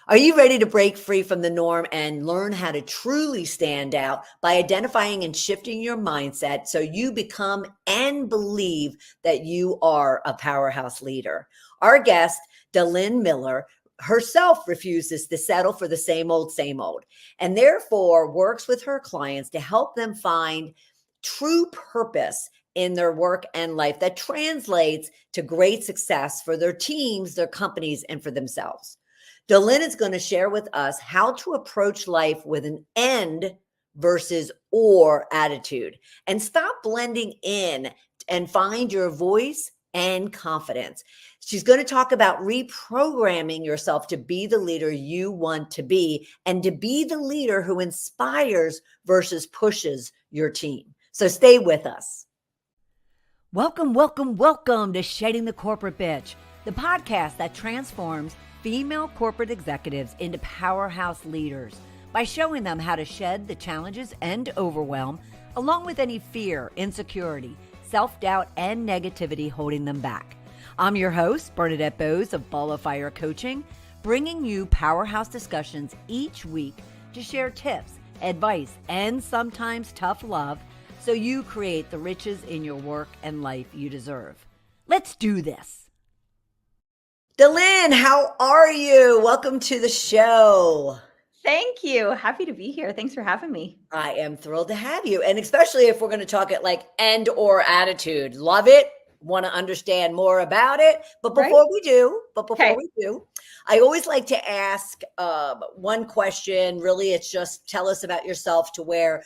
Are you ready to break free from the norm and learn how to truly stand out by identifying and shifting your mindset so you become and believe that you are a powerhouse leader? Our guest, Delynn Miller, herself refuses to settle for the same old, and therefore works with her clients to help them find true purpose in their work and life that translates to great success for their teams, their companies, and for themselves. Delynn is going to share with us how to approach life with an and versus or attitude and stop blending in and find your voice and confidence. She's going to talk about reprogramming yourself to be the leader you want to be and to be the leader who inspires versus pushes your team. So stay with us. Welcome, welcome, welcome to Shedding the Corporate Bitch, the podcast that transforms female corporate executives into powerhouse leaders by showing them how to shed the challenges and overwhelm, along with any fear, insecurity, self-doubt, and negativity holding them back. I'm your host, Bernadette Boas of Ball of Fire Coaching, bringing you powerhouse discussions each week to share tips, advice, and sometimes tough love so you create the riches in your work and life you deserve. Let's do this. Delynn, how are you? Welcome to the show. Thank you. Happy to be here. Thanks for having me. I am thrilled to have you. And especially if we're going to talk it like and or attitude. Love it. Want to understand more about it. But before we do, I always like to ask one question. Really, it's just tell us about yourself to where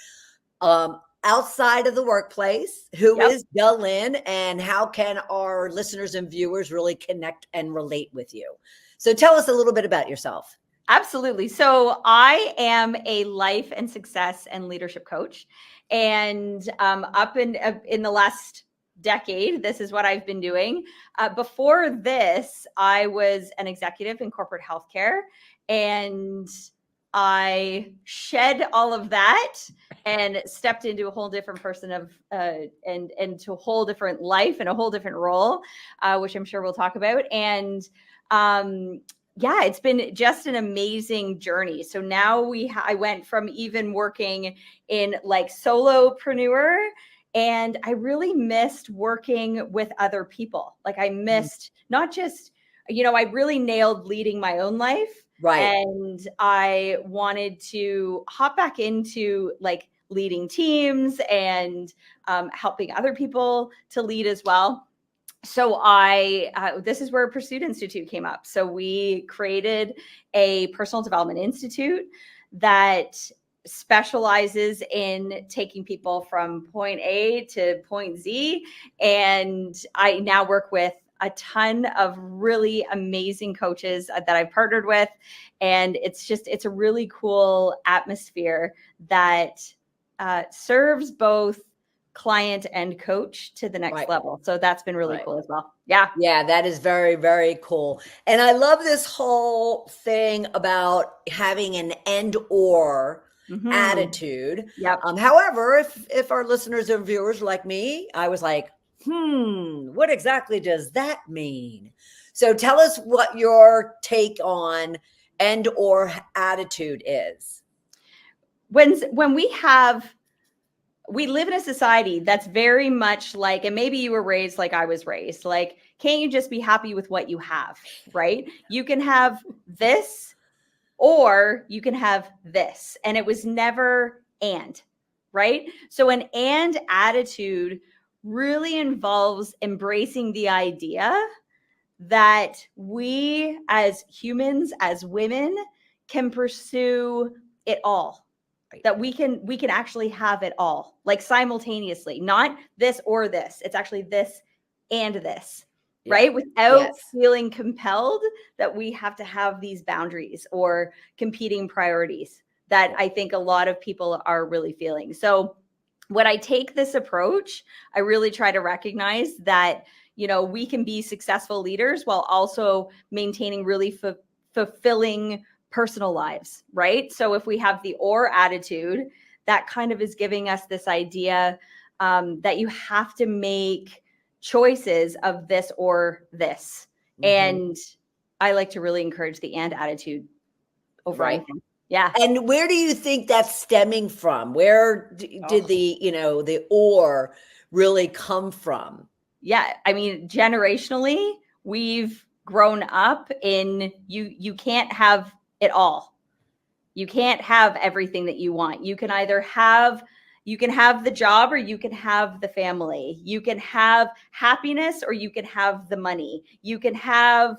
outside of the workplace, who is Delynn and how can our listeners and viewers really connect and relate with you? So tell us a little bit about yourself. Absolutely. So I am a life and success and leadership coach. And up in the last decade, this is what I've been doing. Before this, I was an executive in corporate healthcare, and I shed all of that and stepped into a whole different person and to a whole different life and a whole different role, which I'm sure we'll talk about. And it's been just an amazing journey. So now I went from even working in like solopreneur, and I really missed working with other people. Like I missed not just, I really nailed leading my own life. Right. And I wanted to hop back into like leading teams and helping other people to lead as well. So this is where Pursuit Institute came up. So we created a personal development institute that specializes in taking people from point A to point Z. And I now work with a ton of really amazing coaches that I've partnered with. And it's a really cool atmosphere that serves both client and coach to the next level. So that's been really cool as well. Yeah. Yeah, that is very, very cool. And I love this whole thing about having an and or attitude. Yep. However, if our listeners and viewers like me, I was like, what exactly does that mean? So tell us what your take on and or attitude is. When we live in a society that's very much like, and maybe you were raised like I was raised, like, can't you just be happy with what you have, right? You can have this or you can have this. And it was never and, right? So an and attitude really involves embracing the idea that we as humans, as women, can pursue it all. That we can actually have it all, like simultaneously, not this or this. It's actually this and this, right? Without feeling compelled that we have to have these boundaries or competing priorities that I think a lot of people are really feeling. So when I take this approach, I really try to recognize that, we can be successful leaders while also maintaining really fulfilling personal lives, right? So if we have the or attitude, that kind of is giving us this idea that you have to make choices of this or this. And I like to really encourage the and attitude over Right. anything. Yeah. And where do you think that's stemming from? Where did the, the or really come from? Yeah. I mean, generationally, we've grown up in you can't have it all. You can't have everything that you want. You can have the job or you can have the family. You can have happiness or you can have the money. You can have,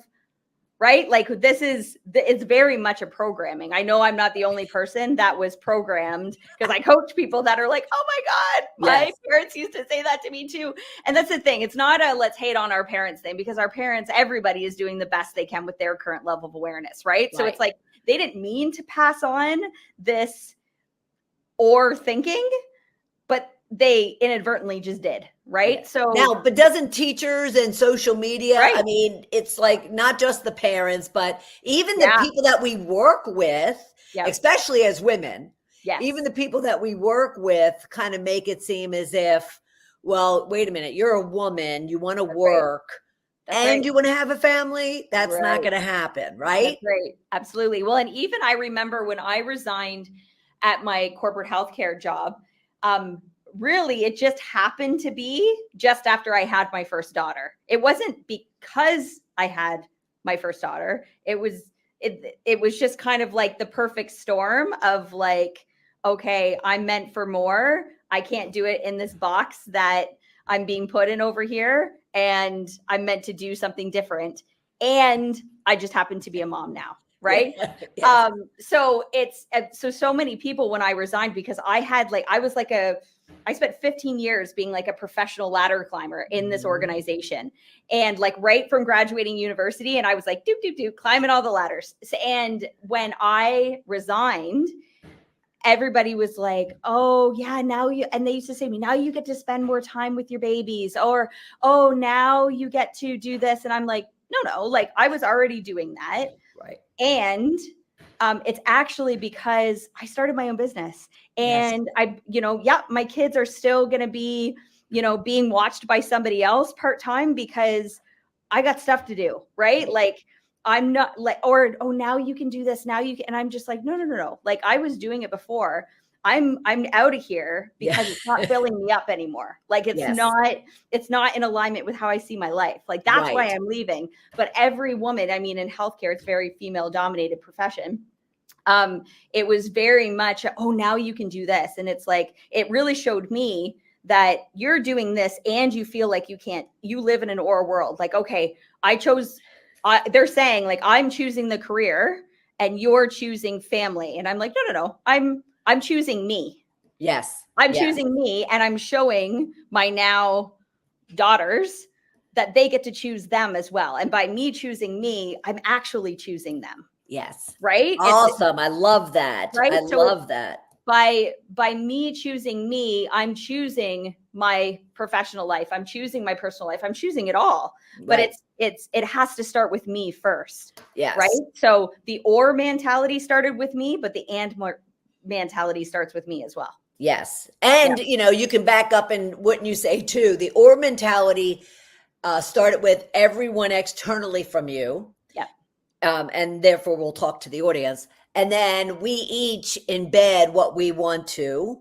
right? Like it's very much a programming. I know I'm not the only person that was programmed because I coach people that are like, oh my God, my parents used to say that to me too. And that's the thing. It's not a let's hate on our parents thing because our parents, everybody is doing the best they can with their current level of awareness, right? So it's like, they didn't mean to pass on this or thinking, but they inadvertently just did, right? Yeah. So now, but doesn't teachers and social media, right. I mean, it's like not just the parents, but even the Yeah. people that we work with, Yep. especially as women, Yes. even the people that we work with kind of make it seem as if, well, wait a minute, you're a woman, you want to work. That's and right. you want to have a family, that's not Right. going to happen, right? That's right. Absolutely. Well, and even I remember when I resigned at my corporate healthcare job, really it just happened to be just after I had my first daughter. It wasn't because I had my first daughter. It was just kind of like the perfect storm of like, okay, I'm meant for more. I can't do it in this box that I'm being put in over here, and I'm meant to do something different. And I just happen to be a mom now. Right. Yeah. Yes. So it's so many people when I resigned, because I spent 15 years being like a professional ladder climber in this organization. And like right from graduating university, and I was like, doop, climbing all the ladders. And when I resigned, everybody was like, oh yeah, and they used to say to me, now you get to spend more time with your babies, or, oh, now you get to do this. And I'm like, no, like I was already doing that. Right. And it's actually because I started my own business, and my kids are still going to be, being watched by somebody else part-time because I got stuff to do. Right. Like I'm not like, or, oh, now you can do this. Now you can. And I'm just like, no. Like I was doing it before. I'm out of here because it's not filling me up anymore. Like it's not in alignment with how I see my life. Like that's why I'm leaving. But every woman, I mean, in healthcare, it's very female dominated profession. It was very much, oh, now you can do this. And it's like, it really showed me that you're doing this and you feel like you live in an or world. Like, okay, they're saying like, I'm choosing the career and you're choosing family. And I'm like, no. I'm choosing me. Yes. I'm choosing me, and I'm showing my now daughters that they get to choose them as well. And by me choosing me, I'm actually choosing them. Yes. Right. Awesome. I love that. Right. I love that. By me choosing me, I'm choosing my professional life. I'm choosing my personal life. I'm choosing it all. But it has to start with me first. Yes. Right. So the or mentality started with me, but the and mentality starts with me as well. Yes. And, you can back up, and wouldn't you say too, the or mentality started with everyone externally from you. Yeah. And therefore we'll talk to the audience. And then we each embed what we want to,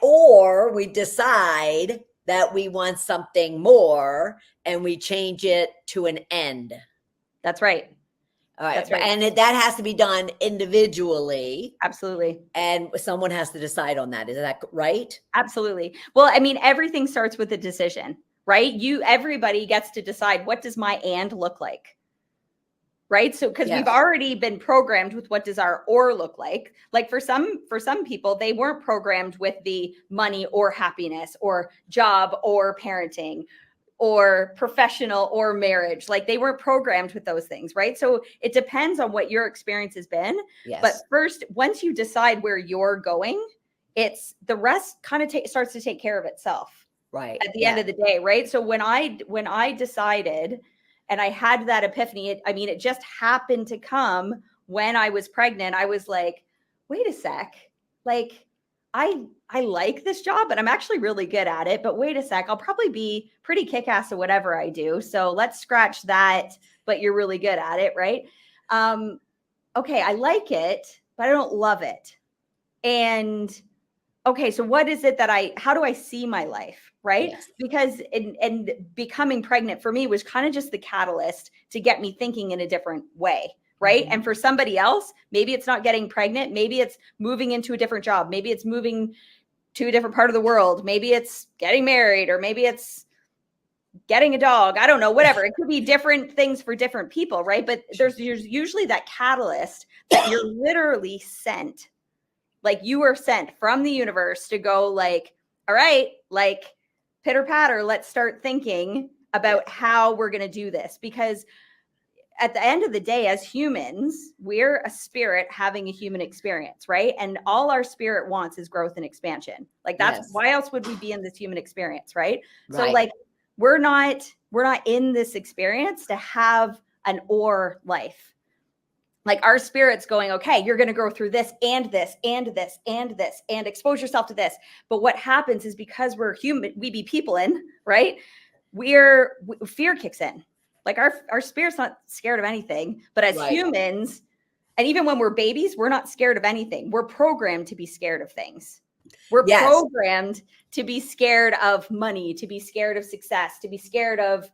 or we decide that we want something more and we change it to an end. That's right. All right. That's right. And that has to be done individually. Absolutely. And someone has to decide on that. Is that right? Absolutely. Well, I mean, everything starts with a decision, right? Everybody gets to decide, what does my and look like? Right. So, because we've already been programmed with what does our or look like. Like for some people, they weren't programmed with the money or happiness or job or parenting or professional or marriage. Like they weren't programmed with those things. Right. So it depends on what your experience has been. Yes. But first, once you decide where you're going, it's the rest kind of starts to take care of itself. Right. At the end of the day. Right. So when I decided, and I had that epiphany, it just happened to come when I was pregnant. I was like, wait a sec. Like, I like this job, and I'm actually really good at it. But wait a sec, I'll probably be pretty kick-ass at whatever I do. So let's scratch that, but you're really good at it, right? okay, I like it, but I don't love it. And okay, so what is it how do I see my life? Right. Yes. Because and becoming pregnant for me was kind of just the catalyst to get me thinking in a different way. Right. And for somebody else, maybe it's not getting pregnant. Maybe it's moving into a different job. Maybe it's moving to a different part of the world. Maybe it's getting married, or maybe it's getting a dog. I don't know, whatever. It could be different things for different people. Right. But there's usually that catalyst that you're literally sent. Like you were sent from the universe to go like, all right, like pitter patter, let's start thinking about how we're going to do this. Because at the end of the day, as humans, we're a spirit having a human experience, right? And all our spirit wants is growth and expansion. Like that's why else would we be in this human experience, right? So like we're not in this experience to have an or life. Like our spirit's going, okay, you're going to go through this and this and this and this and expose yourself to this. But what happens is because we're human, we be people in, right? Fear kicks in. Like our spirit's not scared of anything, but as humans, and even when we're babies, we're not scared of anything. We're programmed to be scared of things. We're programmed to be scared of money, to be scared of success, to be scared of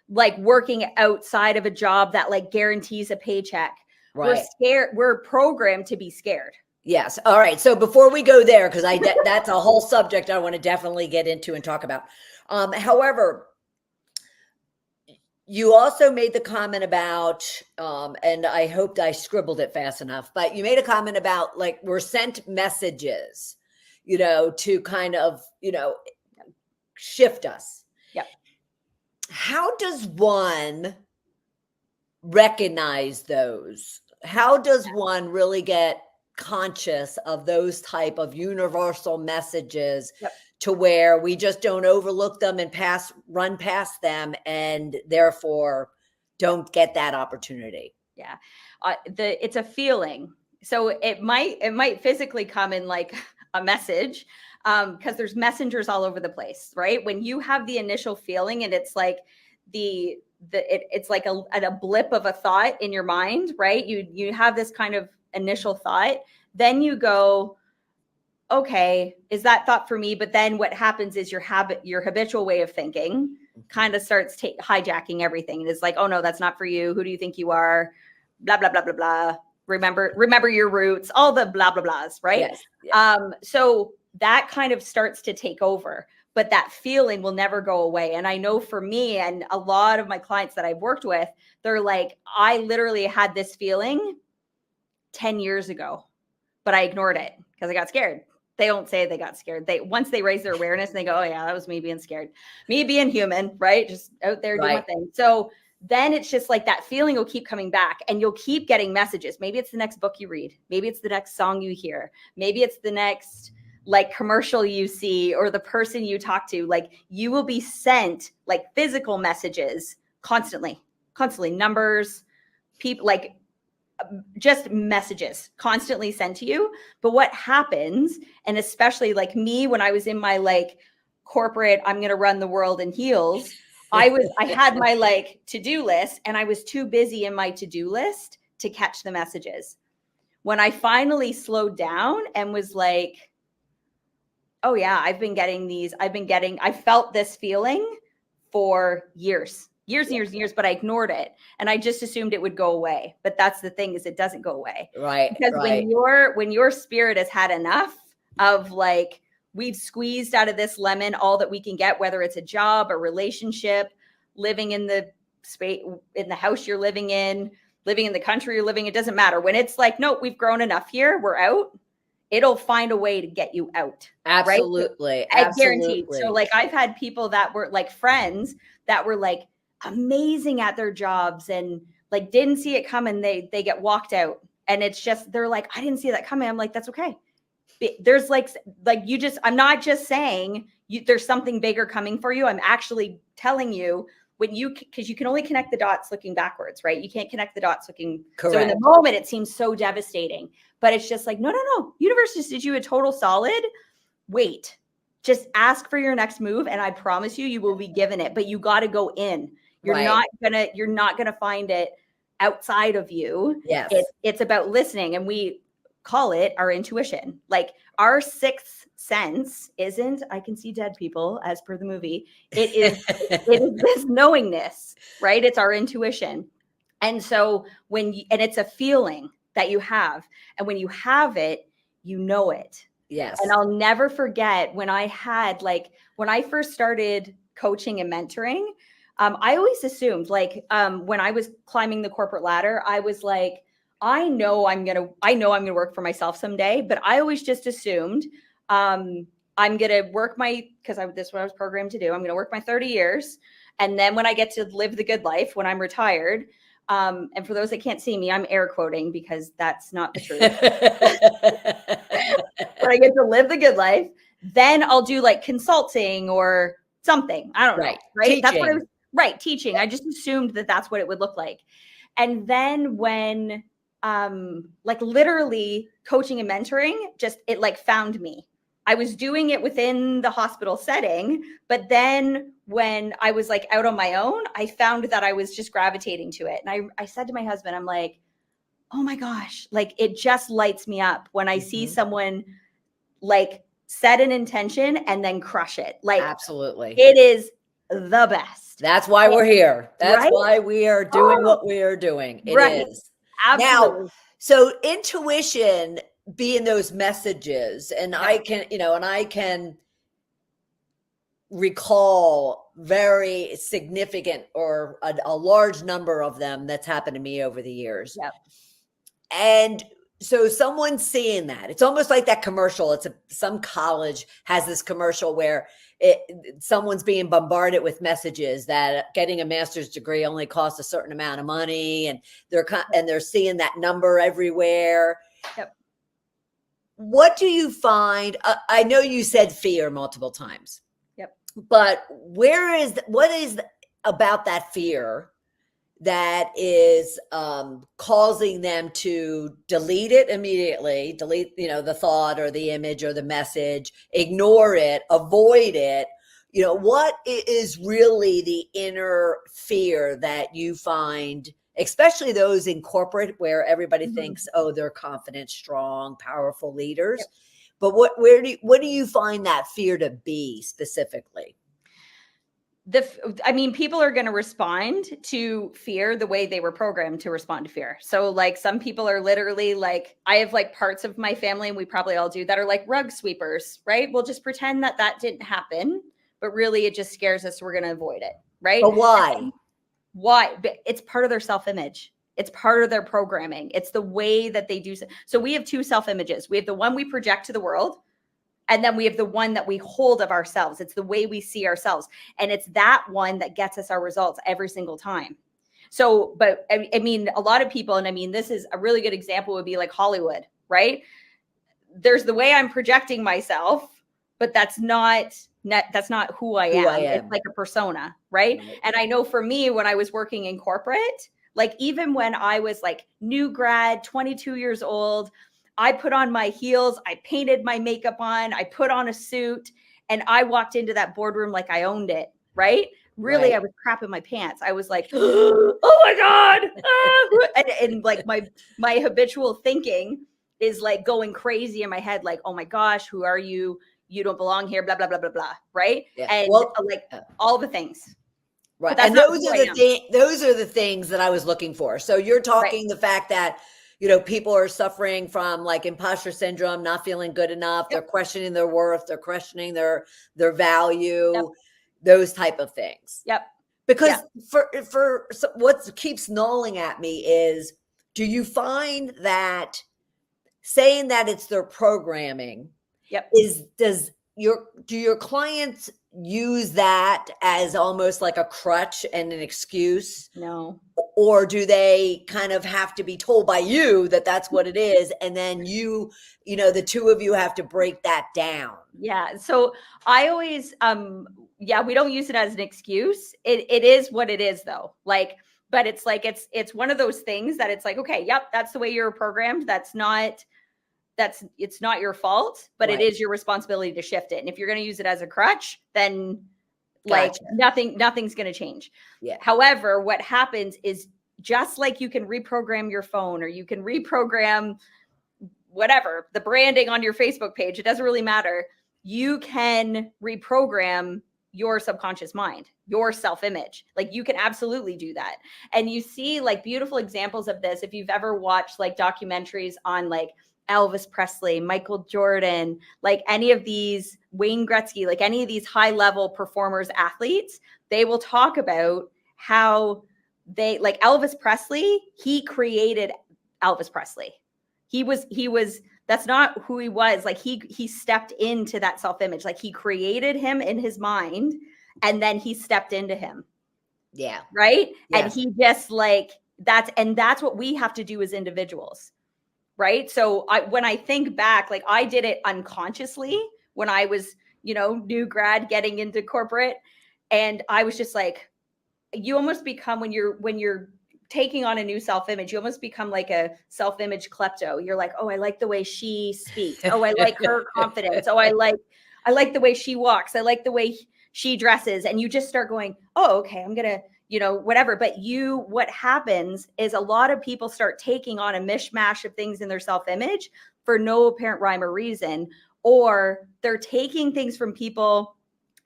like working outside of a job that like guarantees a paycheck. We're scared. We're programmed to be scared. Yes. All right. So before we go there, because that's a whole subject I want to definitely get into and talk about. However, you also made the comment about, and I hoped I scribbled it fast enough, but you made a comment about like we're sent messages, to kind of, shift us. Yep. How does one recognize those? How does one really get conscious of those type of universal messages to where we just don't overlook them and run past them and therefore don't get that opportunity? Yeah. It's a feeling. So it might physically come in like a message, because there's messengers all over the place, right? When you have the initial feeling and it's like it's like a blip of a thought in your mind, right? You have this kind of initial thought, then you go, okay, is that thought for me? But then what happens is your habitual way of thinking kind of starts hijacking everything. And it's like, oh no, that's not for you. Who do you think you are? Blah, blah, blah, blah, blah. Remember your roots, all the blah, blah, blahs, right? Yes. So that kind of starts to take over. But that feeling will never go away. And I know for me and a lot of my clients that I've worked with, they're like, I literally had this feeling 10 years ago, but I ignored it because I got scared. They don't say they got scared. Once they raise their awareness and they go, oh yeah, that was me being scared. Me being human, right? Just out there doing my thing. So then it's just like that feeling will keep coming back and you'll keep getting messages. Maybe it's the next book you read. Maybe it's the next song you hear. Maybe it's the next like commercial you see or the person you talk to. Like you will be sent like physical messages constantly, numbers, people, like just messages constantly sent to you. But what happens, and especially like me, when I was in my like corporate, I'm going to run the world in heels, I had my like to-do list and I was too busy in my to-do list to catch the messages. When I finally slowed down and was like, oh yeah, I felt this feeling for years, but I ignored it. And I just assumed it would go away. But that's the thing, is it doesn't go away. Right. Because when your spirit has had enough of like, we've squeezed out of this lemon all that we can get, whether it's a job, a relationship, living in the space, in the house you're living in the country you're living, it doesn't matter. When it's like, no, we've grown enough here, we're out. It'll find a way to get you out. Absolutely. Right? I guarantee. So like I've had people that were like friends that were like amazing at their jobs and like didn't see it coming. They get walked out and it's just, they're like, I didn't see that coming. I'm like, that's okay. There's like I'm not just saying there's something bigger coming for you. I'm actually telling you because you can only connect the dots looking backwards, right? You can't connect the dots looking. Correct. So in the moment, it seems so devastating, but it's just like, no. Universe just did you a total solid. Wait, just ask for your next move. And I promise you will be given it, but you got to go in. You're not going to find it outside of you. Yes. It's about listening, and we call it our intuition. Like our sixth sense isn't, I can see dead people as per the movie. It is this knowingness, right? It's our intuition. And so and it's a feeling that you have. And when you have it, you know it. Yes. And I'll never forget when I first started coaching and mentoring, I always assumed when I was climbing the corporate ladder, I was like, I know I'm going to work for myself someday, but I always just assumed, I'm going to work this is what I was programmed to do. I'm going to work my 30 years. And then when I get to live the good life, when I'm retired, and for those that can't see me, I'm air quoting because that's not the truth. When I get to live the good life, then I'll do like consulting or something. I don't know. Right. Teaching. That's what I was teaching. I just assumed that that's what it would look like. And then when, literally coaching and mentoring, it found me. I was doing it within the hospital setting, but then when I was out on my own, I found that I was just gravitating to it. And I said to my husband, I'm like, oh my gosh, it just lights me up when I see someone set an intention and then crush it. Absolutely. It is the best. That's why we're here. That's why we are doing what we are doing. It is. Absolutely. Now, so intuition being those messages, and I can recall very significant or a large number of them that's happened to me over the years. Yep. And so someone's seeing that. It's almost like that commercial. Some college has this commercial where someone's being bombarded with messages that getting a master's degree only costs a certain amount of money, and they're seeing that number everywhere. Yep. What do you find? I know you said fear multiple times. Yep. But what is about that fear that is causing them to delete it immediately, delete the thought or the image or the message, ignore it, avoid it? What is really the inner fear that you find, especially those in corporate where everybody thinks, oh, they're confident, strong, powerful leaders. Yep. But what do you find that fear to be specifically? People are going to respond to fear the way they were programmed to respond to fear. So some people are literally I have parts of my family, and we probably all do, that are rug sweepers, right? We'll just pretend that didn't happen, but really it just scares us. So we're going to avoid it. Right. But why? Why? It's part of their self-image. It's part of their programming. It's the way that they do. So we have two self-images. We have the one we project to the world, and then we have the one that we hold of ourselves. It's the way we see ourselves. And it's that one that gets us our results every single time. So, but a lot of people, and this is a really good example, would be Hollywood, right? There's the way I'm projecting myself, but that's not who I am. It's a persona, right? And I know for me, when I was working in corporate, even when I was new grad, 22 years old, I put on my heels, I painted my makeup on, I put on a suit, and I walked into that boardroom like I owned it, right? Really, I was crapping my pants. I was like, oh my God. And my habitual thinking is going crazy in my head, oh my gosh, who are you? You don't belong here, blah, blah, blah, blah, blah, right? Yeah. And all the things. Right. And those are the things that I was looking for. So you're talking the fact that people are suffering from imposter syndrome, not feeling good enough. Yep. They're questioning their worth. They're questioning their value, those type of things. Yep. Because for what keeps gnawing at me is, do you find that saying that it's their programming, do your clients use that as almost like a crutch and an excuse? No. Or do they kind of have to be told by you that that's what it is? And then the two of you have to break that down. Yeah. So I always, we don't use it as an excuse. It is what it is though. But it's it's one of those things that it's okay, yep, that's the way you're programmed. It's not your fault, but it is your responsibility to shift it. And if you're going to use it as a crutch, then nothing's going to change. Yeah. However, what happens is just like you can reprogram your phone, or you can reprogram whatever, the branding on your Facebook page, it doesn't really matter. You can reprogram your subconscious mind, your self-image. Like you can absolutely do that. And you see like beautiful examples of this if you've ever watched like documentaries on like Elvis Presley, Michael Jordan, like any of these, Wayne Gretzky, like any of these high level performers, athletes, they will talk about how they, like Elvis Presley, he created Elvis Presley. He was, that's not who he was. Like he stepped into that self-image. Like he created him in his mind, and then he stepped into him. Yeah. Right. Yes. And he just like, that's what we have to do as individuals. Right. So when I think back, like I did it unconsciously when I was, new grad getting into corporate. And I was just like, you almost become, when you're taking on a new self-image, you almost become like a self-image klepto. You're like, oh, I like the way she speaks. Oh, I like her confidence. Oh, I like the way she walks. I like the way she dresses. And you just start going, oh, okay, I'm going to, whatever. But what happens is a lot of people start taking on a mishmash of things in their self-image for no apparent rhyme or reason, or they're taking things from people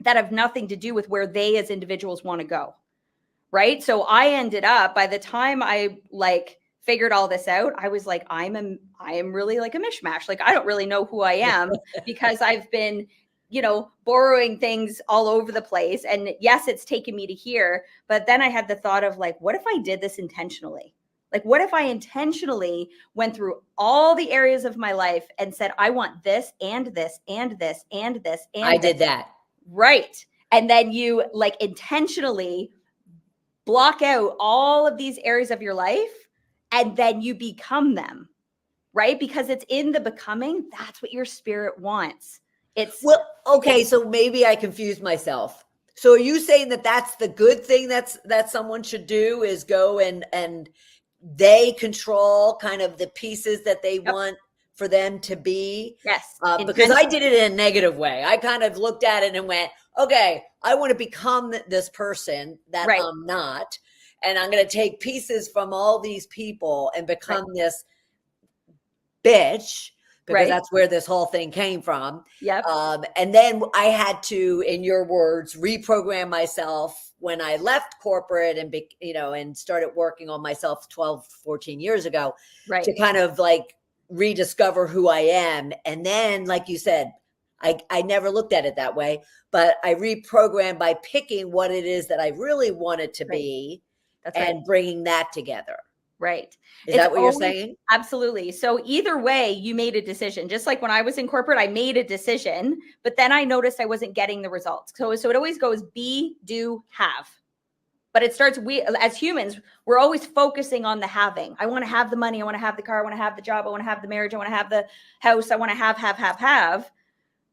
that have nothing to do with where they as individuals want to go. Right. So I ended up, by the time I like figured all this out, I was like, I am really like a mishmash. Like, I don't really know who I am because I've been, borrowing things all over the place. And yes, it's taken me to here. But then I had the thought of like, what if I did this intentionally? Like, what if I intentionally went through all the areas of my life and said, I want this and this and this and this and I this. did that. Right. And then you like intentionally block out all of these areas of your life, and then you become them, right? Because it's in the becoming. That's what your spirit wants. Well, okay. So maybe I confused myself. So are you saying that that's the good thing that someone should do, is go and they control kind of the pieces that they want for them to be? Yes. Because I did it in a negative way. I kind of looked at it and went, okay, I want to become this person that I'm not. And I'm going to take pieces from all these people and become this bitch, because that's where this whole thing came from. Yep. And then I had to, in your words, reprogram myself when I left corporate and, and started working on myself 12, 14 years ago, to kind of like rediscover who I am. And then, like you said, I never looked at it that way, but I reprogrammed by picking what it is that I really wanted to be and bringing that together. Right. Is that what you're saying? Absolutely. So either way, you made a decision. Just like when I was in corporate, I made a decision, but then I noticed I wasn't getting the results. So it always goes be, do, have. But it starts, we as humans, we're always focusing on the having. I want to have the money. I want to have the car. I want to have the job. I want to have the marriage. I want to have the house. I want to have.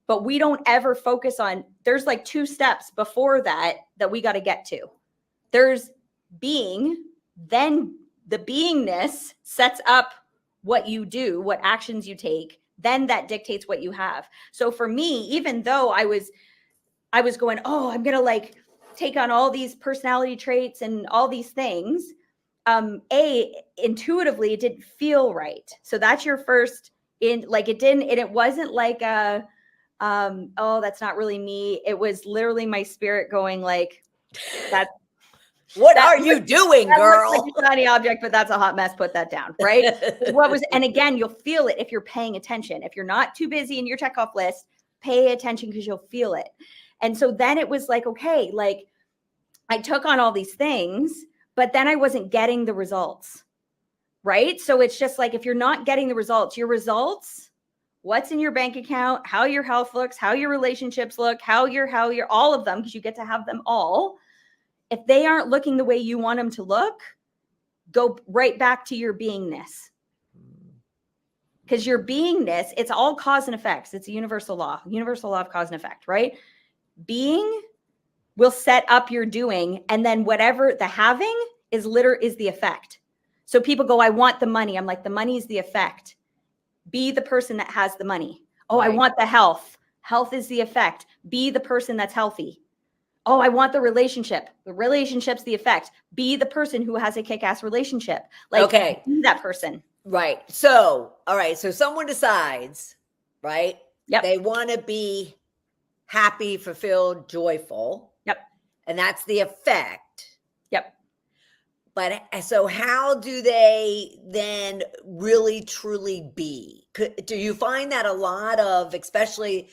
But we don't ever focus on, there's like 2 steps before that we got to get to. There's being, then the beingness sets up what you do, what actions you take, then that dictates what you have. So for me, even though I was going, oh, I'm going to like take on all these personality traits and all these things, intuitively, it didn't feel right. So that's your first it wasn't like oh, that's not really me. It was literally my spirit going like, that's, what are you doing, girl? Looks like a shiny object, but that's a hot mess. Put that down, right? And again, you'll feel it if you're paying attention. If you're not too busy in your checkoff list, pay attention because you'll feel it. And so then it was like, okay, like I took on all these things, but then I wasn't getting the results, right? So it's just like, if you're not getting the results, what's in your bank account, how your health looks, how your relationships look, how your all of them, because you get to have them all. If they aren't looking the way you want them to look, go right back to your beingness. Because your beingness, it's all cause and effects. It's a universal law of cause and effect, right? Being will set up your doing, and then whatever the having is the effect. So people go, I want the money. I'm like, the money is the effect. Be the person that has the money. Oh, I want the health. Health is the effect. Be the person that's healthy. Oh, I want the relationship. The relationship's the effect. Be the person who has a kick-ass relationship. Like, okay, be that person. right. So, all right. So someone decides, right? Yep. They want to be happy, fulfilled, joyful. Yep. And that's the effect. Yep. But so how do they then really truly be? Do you find that a lot of, especially,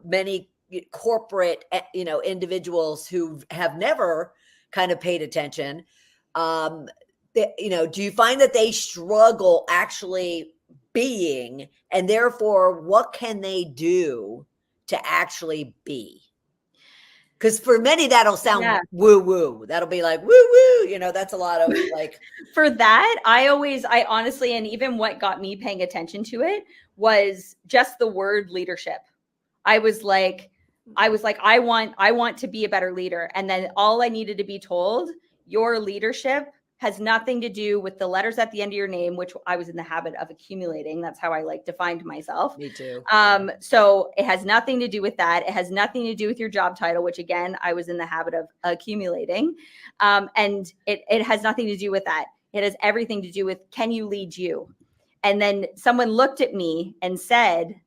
many corporate, individuals who have never kind of paid attention, do you find that they struggle actually being, and therefore what can they do to actually be? Because for many, that'll sound woo woo. That'll be like woo woo. That's a lot of like. For that, I honestly, and even what got me paying attention to it was just the word leadership. I was like, I want to be a better leader. And then all I needed to be told, your leadership has nothing to do with the letters at the end of your name, which I was in the habit of accumulating. That's how I defined myself. Me too. So it has nothing to do with that. It has nothing to do with your job title, which again, I was in the habit of accumulating. And it has nothing to do with that. It has everything to do with, can you lead you? And then someone looked at me and said,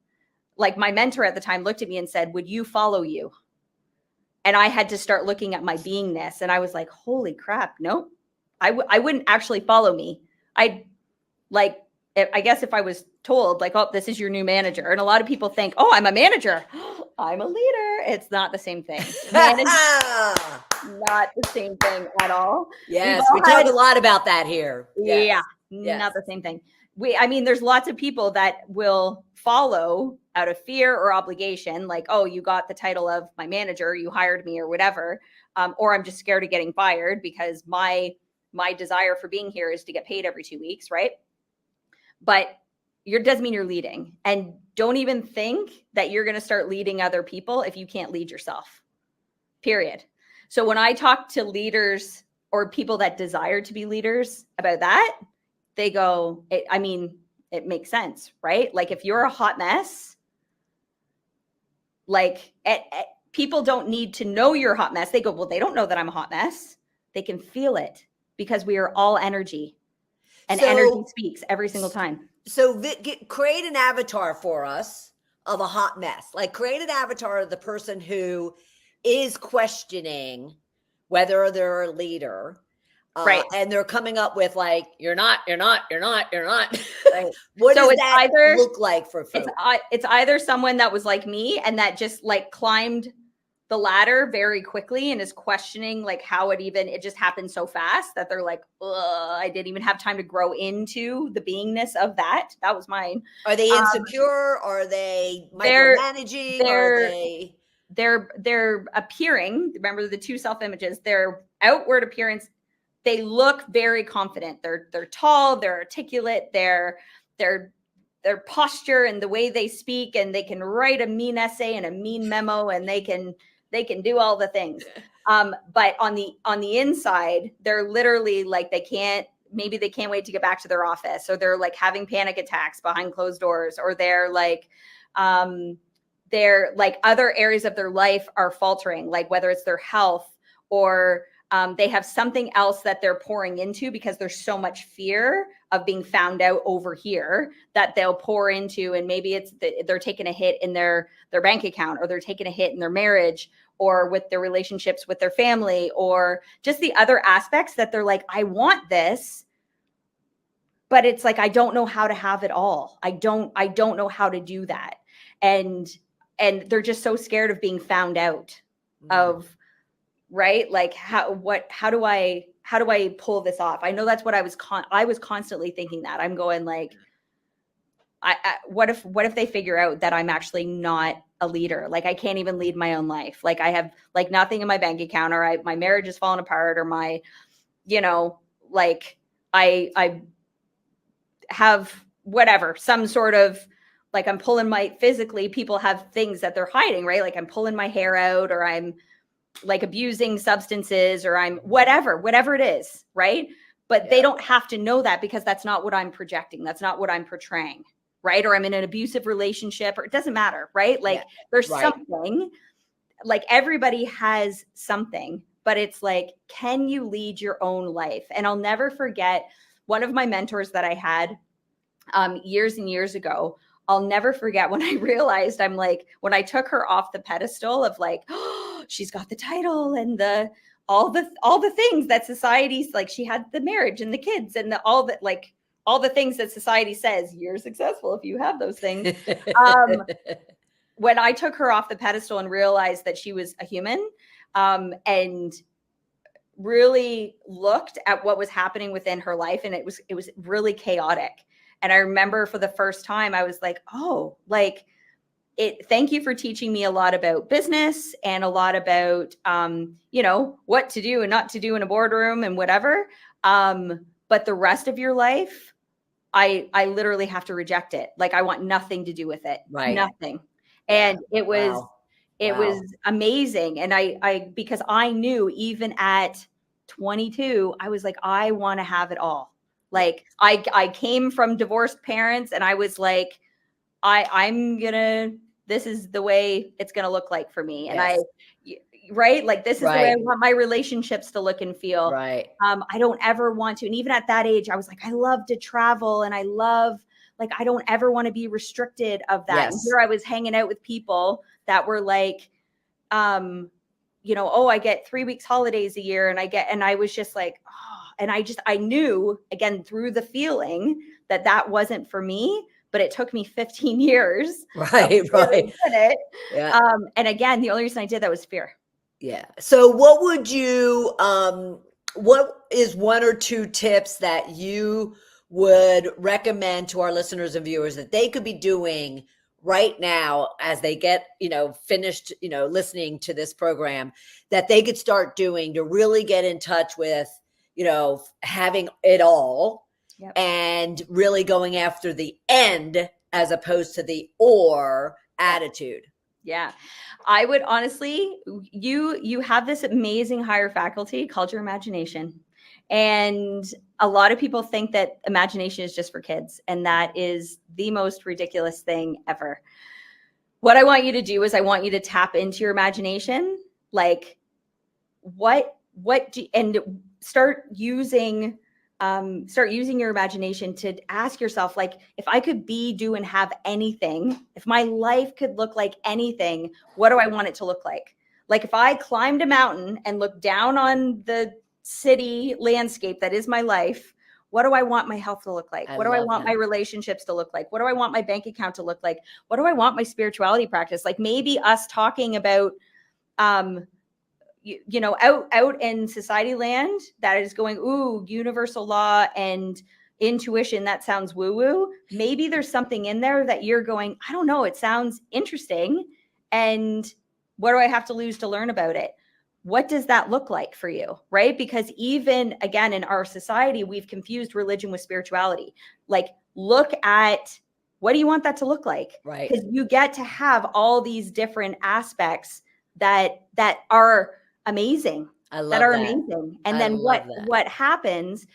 like my mentor at the time looked at me and said, would you follow you? And I had to start looking at my beingness. And I was like, holy crap, nope. I wouldn't actually follow me. I guess if I was told like, oh, this is your new manager. And a lot of people think, oh, I'm a manager. I'm a leader. It's not the same thing. Not the same thing at all. Yes. We talk a lot about that here. Yes. Yeah. Not the same thing. There's lots of people that will follow out of fear or obligation. Like, oh, you got the title of my manager, you hired me or whatever. Or I'm just scared of getting fired because my desire for being here is to get paid every 2 weeks, right? But it doesn't mean you're leading. And don't even think that you're going to start leading other people if you can't lead yourself, period. So when I talk to leaders or people that desire to be leaders about that, they go, it makes sense, right? Like if you're a hot mess, people don't need to know you're a hot mess. They go, well, they don't know that I'm a hot mess. They can feel it. Because we are all energy, and energy speaks every single time. So create an avatar for us of a hot mess. Like create an avatar of the person who is questioning whether they're a leader. Right. And they're coming up with like, you're not. Right. What does that look like for folks? It's either someone that was like me and that just climbed the ladder very quickly and is questioning how it just happened so fast that they're like, I didn't even have time to grow into the beingness of that. That was mine. Are they insecure? Are they micromanaging? They're appearing. Remember the two self images, their outward appearance. They look very confident. They're tall, they're articulate, their posture and the way they speak, and they can write a mean essay and a mean memo, and they can do all the things. But on the inside, they're literally they can't wait to get back to their office, or they're having panic attacks behind closed doors, or they're other areas of their life are faltering, whether it's their health or they have something else that they're pouring into because there's so much fear of being found out over here that they'll pour into. And maybe it's they're taking a hit in their bank account, or they're taking a hit in their marriage, or with their relationships with their family, or just the other aspects that they're like, I want this, but it's I don't know how to have it all. I don't know how to do that. And they're just so scared of being found out of, right? How do I pull this off? I know that's what I was constantly thinking that. I'm going what if they figure out that I'm actually not a leader? I can't even lead my own life. I have nothing in my bank account, or my marriage is falling apart, or my, I have whatever, some sort of I'm pulling physically, people have things that they're hiding, right? I'm pulling my hair out, or I'm abusing substances, or I'm whatever it is, right? But they don't have to know that, because that's not what I'm projecting. That's not what I'm portraying, right? Or I'm in an abusive relationship, or it doesn't matter, right? There's something like everybody has something, but it's like, can you lead your own life? And I'll never forget one of my mentors that I had years and years ago. I'll never forget when I realized, I'm like, when I took her off the pedestal of like, oh, she's got the title and all the things that society's like, she had the marriage and the kids and all the things that society says you're successful if you have those things. When I took her off the pedestal and realized that she was a human, and really looked at what was happening within her life, and it was really chaotic. And I remember for the first time, I was like, oh, like thank you for teaching me a lot about business and a lot about, what to do and not to do in a boardroom and whatever. But the rest of your life, I literally have to reject it. Like, I want nothing to do with it. Right. Nothing. And it was, Wow. it was amazing. And I, because I knew even at 22, I was like, I want to have it all. Like I came from divorced parents, and I was like, this is the way it's going to look like for me. And right. Like, this is the way I want my relationships to look and feel. Right. I don't ever want to. And even at that age, I was like, I love to travel, and I don't ever want to be restricted of that. Yes. And here I was hanging out with people that were like, I get 3 weeks holidays a year, and I was just like, oh, and I knew, again, through the feeling that wasn't for me, but it took me 15 years. Right. It. Yeah. And again, the only reason I did that was fear. Yeah. So what would you, what is one or two tips that you would recommend to our listeners and viewers that they could be doing right now as they get, finished, listening to this program, that they could start doing to really get in touch with, having it all, yep, and really going after the end as opposed to the or attitude? Yeah. I would honestly, you have this amazing higher faculty called your imagination. And a lot of people think that imagination is just for kids. And that is the most ridiculous thing ever. What I want you to do is I want you to tap into your imagination. Like, and start using your imagination to ask yourself, like, if I could be, do, and have anything, if my life could look like anything, what do I want it to look like? Like, if I climbed a mountain and looked down on the city landscape that is my life, what do I want my health to look like? What do I want my relationships to look like? What do I want my bank account to look like? What do I want my spirituality practice? Like, maybe us talking about, out in society land that is going, ooh, universal law and intuition, that sounds woo-woo. Maybe there's something in there that you're going, I don't know, it sounds interesting. And what do I have to lose to learn about it? What does that look like for you? Right? Because even, again, in our society, we've confused religion with spirituality. Like, look at, what do you want that to look like? Right. Because you get to have all these different aspects that are amazing. I love that are that. amazing. And then what happens,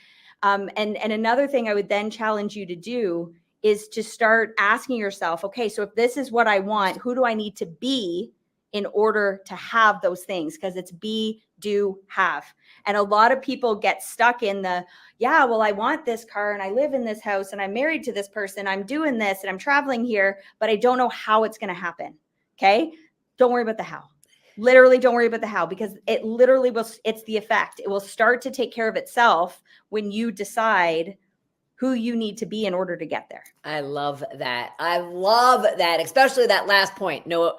and another thing I would then challenge you to do is to start asking yourself, okay, so if this is what I want, who do I need to be in order to have those things? Because it's be, do, have. And a lot of people get stuck in the, I want this car, and I live in this house, and I'm married to this person, I'm doing this, and I'm traveling here, but I don't know how it's going to happen. Okay. Don't worry about the how. Literally don't worry about the how, because it literally will, it's the effect. It will start to take care of itself when you decide who you need to be in order to get there. I love that. Especially that last point. No,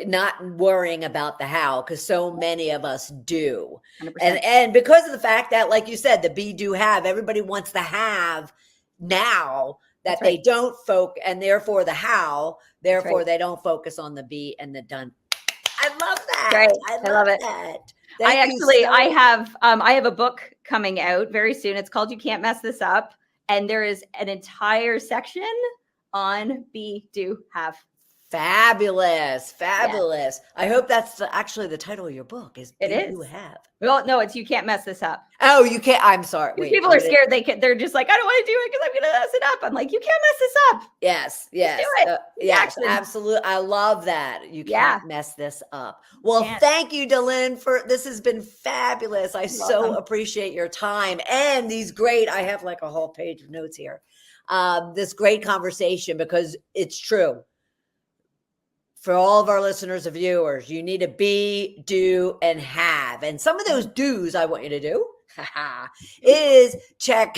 not worrying about the how, because so many of us do. 100%. And because of the fact that, like you said, the be, do, have, everybody wants the have now, that they don't focus, and therefore the how, therefore they don't focus on the be and the done. I love that. Right. I love it. That. I have a book coming out very soon. It's called You Can't Mess This Up. And there is an entire section on be, do, have. Fabulous. Yeah. I hope that's actually the title of your book is It Do is. You Have. Well, no, it's You Can't Mess This Up. Oh, you can't. I'm sorry. Because Wait, people are scared. They're just like, I don't want to do it because I'm going to mess it up. I'm like, you can't mess this up. Yes, Just do it. Take yes, action. absolutely. I love that. You Yeah. can't mess this up. Well, Can't. thank you, Delynn, for this has been fabulous. I You're so welcome. appreciate your time and these great, I have like a whole page of notes here. This great conversation because it's true. For all of our listeners and viewers, you need to be, do, and have. And some of those do's I want you to do is check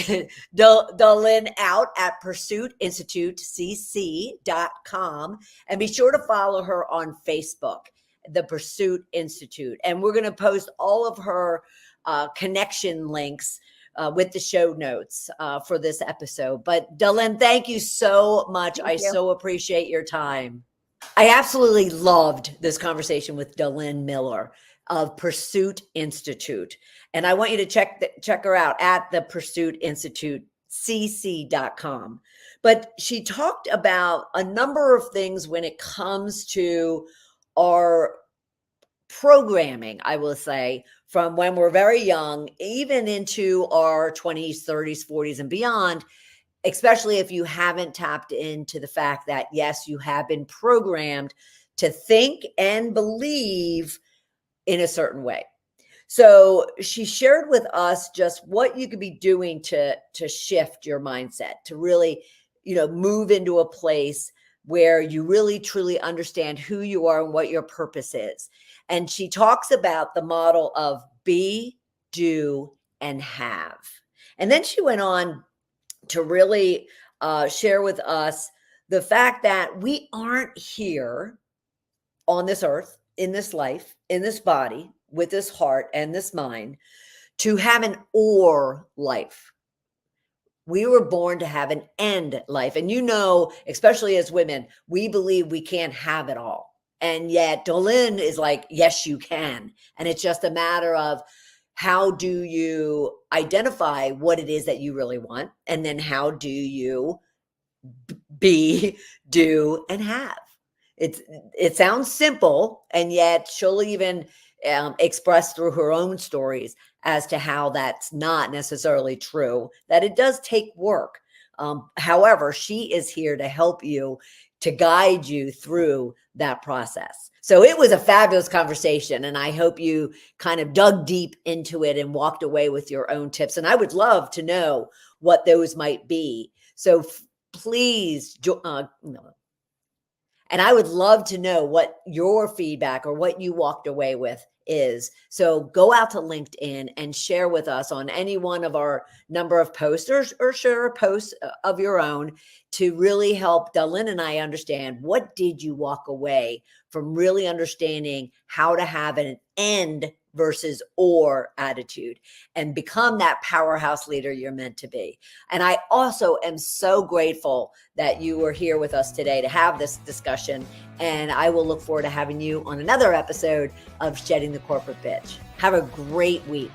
Delynn out at pursuitinstitutecc.com and be sure to follow her on Facebook, the Pursuit Institute. And we're going to post all of her connection links with the show notes for this episode. But Delynn, thank you so much. Thank you. So appreciate your time. I absolutely loved this conversation with Delynn Miller of Pursuit Institute. And I want you to check her out at the Pursuit Institute, cc.com. But she talked about a number of things when it comes to our programming, I will say, from when we're very young, even into our 20s, 30s, 40s, and beyond, especially if you haven't tapped into the fact that, yes, you have been programmed to think and believe in a certain way. So she shared with us just what you could be doing to shift your mindset, to really, move into a place where you really truly understand who you are and what your purpose is. And she talks about the model of be, do, and have. And then she went on to really share with us the fact that we aren't here on this earth, in this life, in this body, with this heart and this mind, to have an or life. We were born to have an end life. And especially as women, we believe we can't have it all. And yet Delynn is like, yes, you can. And it's just a matter of, how do you identify what it is that you really want? And then how do you be, do, and have? It sounds simple, and yet she'll even express through her own stories as to how that's not necessarily true, that it does take work. However, she is here to help you, to guide you through that process. So it was a fabulous conversation, and I hope you kind of dug deep into it and walked away with your own tips. And I would love to know what those might be. So please, and I would love to know what your feedback or what you walked away with is. So go out to LinkedIn and share with us on any one of our number of posters or share posts of your own to really help Delynn and I understand, what did you walk away from really understanding how to have an end versus or attitude and become that powerhouse leader you're meant to be. And I also am so grateful that you were here with us today to have this discussion. And I will look forward to having you on another episode of Shedding the Corporate Bitch. Have a great week.